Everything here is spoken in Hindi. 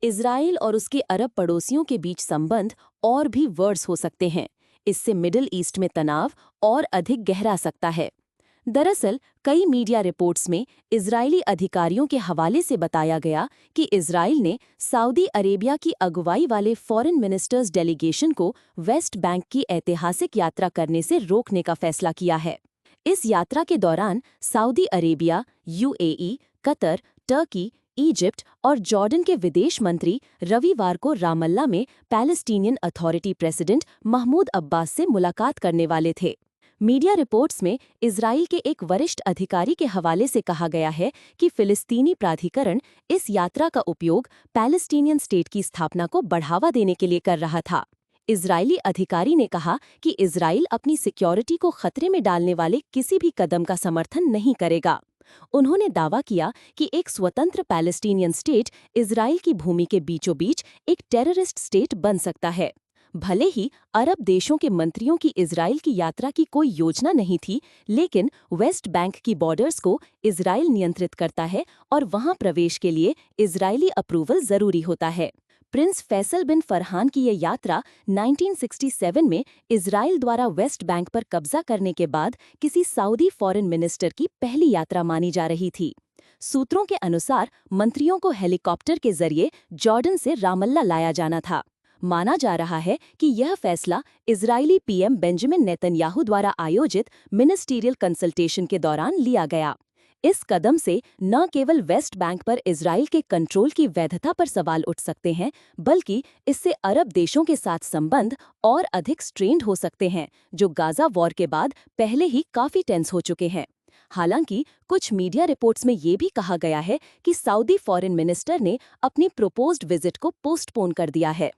इजराइल और उसके अरब पड़ोसियों के बीच संबंध और भी वर्स हो सकते हैं। इससे मिडिल ईस्ट में तनाव और अधिक गहरा सकता है। दरअसल कई मीडिया रिपोर्ट्स में इजरायली अधिकारियों के हवाले से बताया गया कि इजराइल ने सऊदी अरेबिया की अगुवाई वाले फॉरेन मिनिस्टर्स डेलीगेशन को वेस्ट बैंक की ऐतिहासिक यात्रा करने से रोकने का फैसला किया है। इस यात्रा के दौरान Saudi Arabia, UAE, Qatar, Turkey, Egypt और जॉर्डन के विदेश मंत्री रविवार को रामल्ला में Palestinian Authority President Mahmoud Abbas से मुलाकात करने वाले थे। मीडिया रिपोर्ट्स में इजराइल के एक वरिष्ठ अधिकारी के हवाले से कहा गया है कि फिलिस्तीनी प्राधिकरण इस यात्रा का उपयोग पैलेस्टीनियन स्टेट की स्थापना को बढ़ावा देने के लिए कर रहा था। इजरायली अधिकारी ने कहा कि इजराइल अपनी सिक्योरिटी को खतरे में डालने वाले किसी भी कदम का समर्थन नहीं करेगा। उन्होंने दावा किया कि एक स्वतंत्र पैलेस्टीनियन स्टेट इजराइल की भूमि के बीचों बीच एक टेररिस्ट स्टेट बन सकता है। भले ही अरब देशों के मंत्रियों की इजराइल की यात्रा की कोई योजना नहीं थी, लेकिन वेस्ट बैंक की बॉर्डर्स को इजराइल नियंत्रित करता है और वहां प्रवेश के लिए इजरायली अप्रूवल जरूरी होता है। प्रिंस फैसल बिन फरहान की ये यात्रा 1967 में इजराइल द्वारा वेस्ट बैंक पर कब्जा करने के बाद किसी सऊदी फॉरेन मिनिस्टर की पहली यात्रा मानी जा रही थी। सूत्रों के अनुसार मंत्रियों को हेलीकॉप्टर के जरिए जॉर्डन से रामल्ला लाया जाना था। माना जा रहा है कि यह फैसला इजरायली पीएम बेंजामिन नेतन्याहू द्वारा आयोजित मिनिस्टीरियल कंसल्टेशन के दौरान लिया गया। इस कदम से न केवल वेस्ट बैंक पर इजराइल के कंट्रोल की वैधता पर सवाल उठ सकते हैं, बल्कि इससे अरब देशों के साथ संबंध और अधिक स्ट्रेन्ड हो सकते हैं, जो गाजा वॉर के बाद पहले ही काफी टेंस हो चुके हैं। हालांकि कुछ मीडिया रिपोर्ट्स में ये भी कहा गया है कि सऊदी फॉरेन मिनिस्टर ने अपनी प्रोपोज्ड विजिट को पोस्टपोन कर दिया है।